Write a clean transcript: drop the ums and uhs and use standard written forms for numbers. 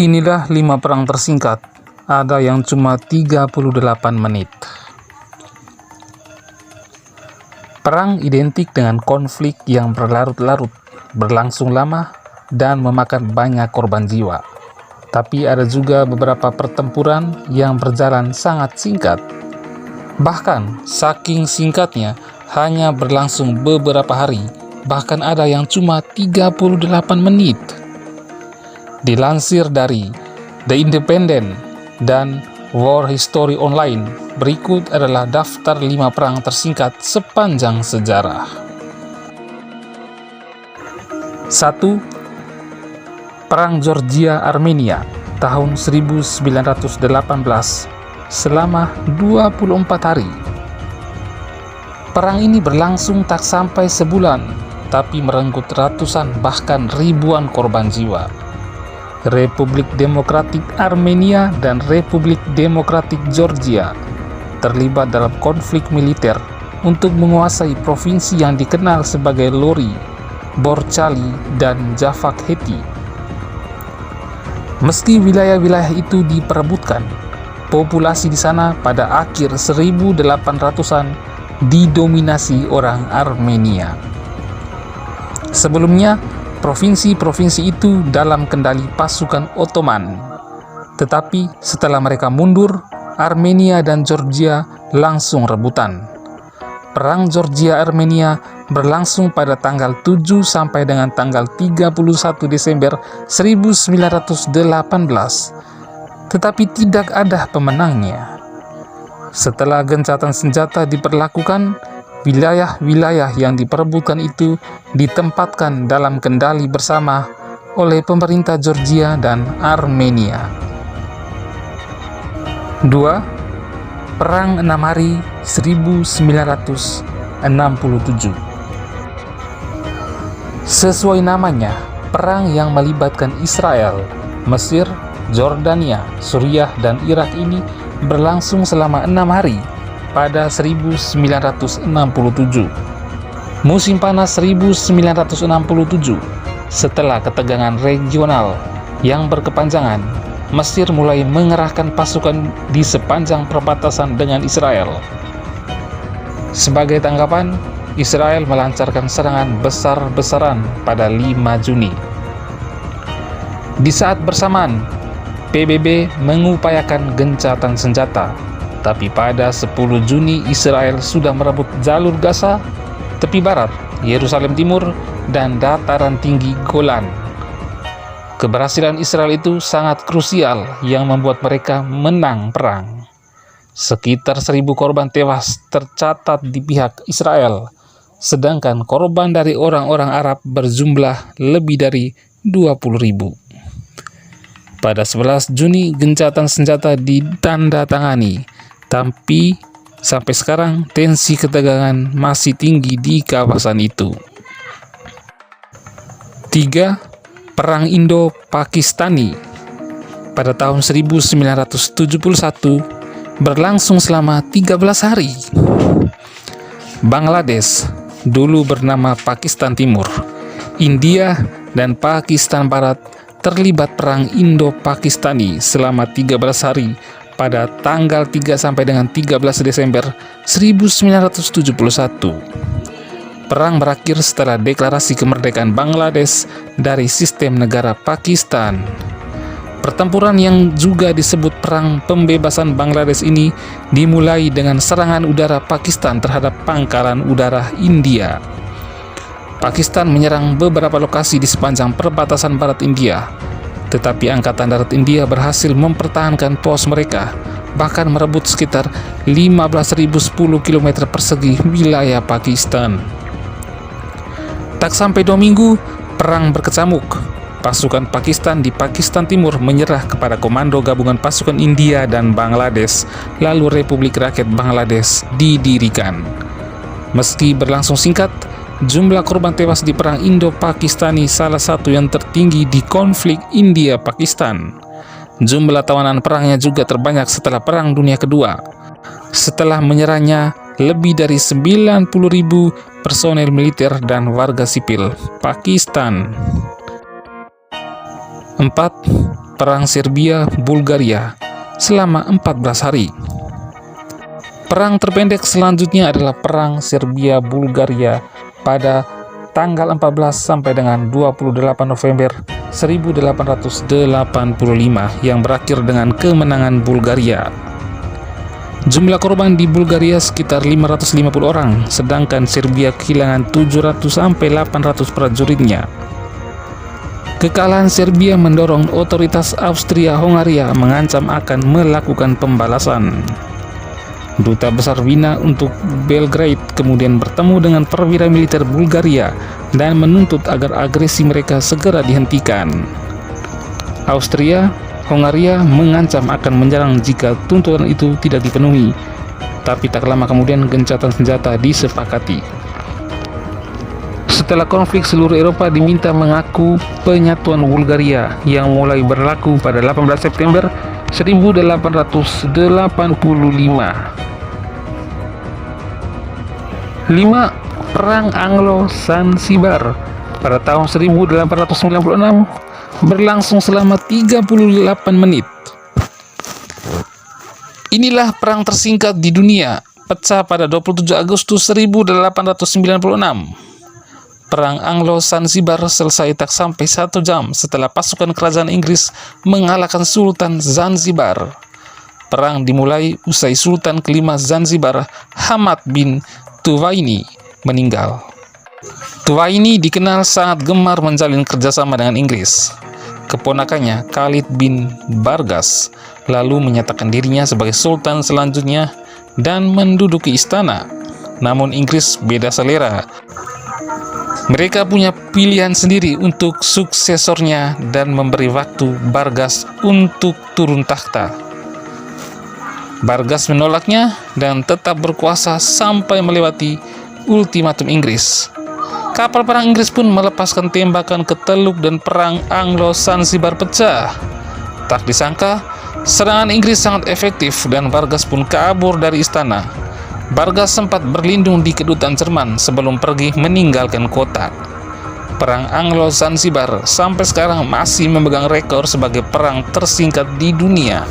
Inilah 5 perang tersingkat, ada yang cuma 38 menit. Perang identik dengan konflik yang berlarut-larut, berlangsung lama, dan memakan banyak korban jiwa. Tapi ada juga beberapa pertempuran yang berjalan sangat singkat. Bahkan, saking singkatnya, hanya berlangsung beberapa hari, bahkan ada yang cuma 38 menit. Dilansir dari The Independent dan War History Online, berikut adalah daftar 5 perang tersingkat sepanjang sejarah. 1. Perang Georgia-Armenia tahun 1918 selama 24 hari. Perang ini berlangsung tak sampai sebulan, tapi merenggut ratusan bahkan ribuan korban jiwa. Republik Demokratik Armenia dan Republik Demokratik Georgia terlibat dalam konflik militer untuk menguasai provinsi yang dikenal sebagai Lori, Borchali, dan Javakheti. Meski wilayah-wilayah itu diperebutkan, populasi di sana pada akhir 1800-an didominasi orang Armenia. Sebelumnya, provinsi-provinsi itu dalam kendali pasukan Ottoman. Tetapi setelah mereka mundur, Armenia dan Georgia langsung rebutan. Perang Georgia-Armenia berlangsung pada tanggal 7 sampai dengan tanggal 31 Desember 1918. Tetapi tidak ada pemenangnya. Setelah gencatan senjata diperlakukan, wilayah-wilayah yang diperebutkan itu ditempatkan dalam kendali bersama oleh pemerintah Georgia dan Armenia. 2. Perang 6 Hari 1967. Sesuai namanya, perang yang melibatkan Israel, Mesir, Jordania, Suriah, dan Irak ini berlangsung selama 6 hari pada 1967. Musim panas 1967, setelah ketegangan regional yang berkepanjangan, Mesir mulai mengerahkan pasukan di sepanjang perbatasan dengan Israel. Sebagai tanggapan, Israel melancarkan serangan besar-besaran pada 5 Juni. Di saat bersamaan, PBB mengupayakan gencatan senjata. Tapi pada 10 Juni Israel sudah merebut jalur Gaza, tepi barat, Yerusalem Timur, dan dataran tinggi Golan. Keberhasilan Israel itu sangat krusial yang membuat mereka menang perang. Sekitar 1.000 korban tewas tercatat di pihak Israel, sedangkan korban dari orang-orang Arab berjumlah lebih dari 20.000. Pada 11 Juni gencatan senjata ditandatangani. Tapi sampai sekarang tensi ketegangan masih tinggi di kawasan itu. 3. Perang Indo-Pakistani pada tahun 1971 berlangsung selama 13 hari. Bangladesh, dulu bernama Pakistan Timur, India, dan Pakistan Barat terlibat perang Indo-Pakistani selama 13 hari pada tanggal 3 sampai dengan 13 Desember 1971. Perang berakhir setelah deklarasi kemerdekaan Bangladesh dari sistem negara Pakistan. Pertempuran yang juga disebut Perang Pembebasan Bangladesh ini dimulai dengan serangan udara Pakistan terhadap pangkalan udara India. Pakistan menyerang beberapa lokasi di sepanjang perbatasan barat India. Tetapi Angkatan Darat India berhasil mempertahankan pos mereka, bahkan merebut sekitar 15.010 km persegi wilayah Pakistan. Tak sampai 2 minggu, perang berkecamuk. Pasukan Pakistan di Pakistan Timur menyerah kepada Komando Gabungan Pasukan India dan Bangladesh, lalu Republik Rakyat Bangladesh didirikan. Meski berlangsung singkat, jumlah korban tewas di perang Indo-Pakistani salah satu yang tertinggi di konflik India-Pakistan. Jumlah tawanan perangnya juga terbanyak setelah Perang Dunia Kedua. Setelah menyerahnya lebih dari 90.000 personel militer dan warga sipil Pakistan. 4. Perang Serbia-Bulgaria selama 14 hari. Perang terpendek selanjutnya adalah Perang Serbia-Bulgaria pada tanggal 14 sampai dengan 28 November 1885 yang berakhir dengan kemenangan Bulgaria. Jumlah korban di Bulgaria sekitar 550 orang, sedangkan Serbia kehilangan 700 sampai 800 prajuritnya. Kekalahan Serbia mendorong otoritas Austria-Hongaria mengancam akan melakukan pembalasan. Duta Besar Wina untuk Belgrade kemudian bertemu dengan perwira militer Bulgaria dan menuntut agar agresi mereka segera dihentikan. Austria-Hongaria mengancam akan menyerang jika tuntutan itu tidak dipenuhi, tapi tak lama kemudian gencatan senjata disepakati. Setelah konflik, seluruh Eropa diminta mengaku penyatuan Bulgaria yang mulai berlaku pada 18 September 1885. 5. Perang Anglo-Zanzibar pada tahun 1896 berlangsung selama 38 menit. Inilah perang tersingkat di dunia, pecah pada 27 Agustus 1896. Perang Anglo-Zanzibar selesai tak sampai 1 jam setelah pasukan kerajaan Inggris mengalahkan Sultan Zanzibar. Perang dimulai usai Sultan kelima Zanzibar, Hamad bin Tuwaini, meninggal. Tuwaini dikenal sangat gemar menjalin kerjasama dengan Inggris. Keponakannya, Khalid bin Bargas, lalu menyatakan dirinya sebagai sultan selanjutnya dan menduduki istana. Namun Inggris beda selera. Mereka punya pilihan sendiri untuk suksesornya dan memberi waktu Bargas untuk turun takhta. Bargas menolaknya dan tetap berkuasa sampai melewati ultimatum Inggris. Kapal perang Inggris pun melepaskan tembakan ke teluk dan perang Anglo-Zanzibar pecah. Tak disangka, serangan Inggris sangat efektif dan Bargas pun kabur dari istana. Bargas sempat berlindung di kedutaan Jerman sebelum pergi meninggalkan kota. Perang Anglo-Zanzibar sampai sekarang masih memegang rekor sebagai perang tersingkat di dunia.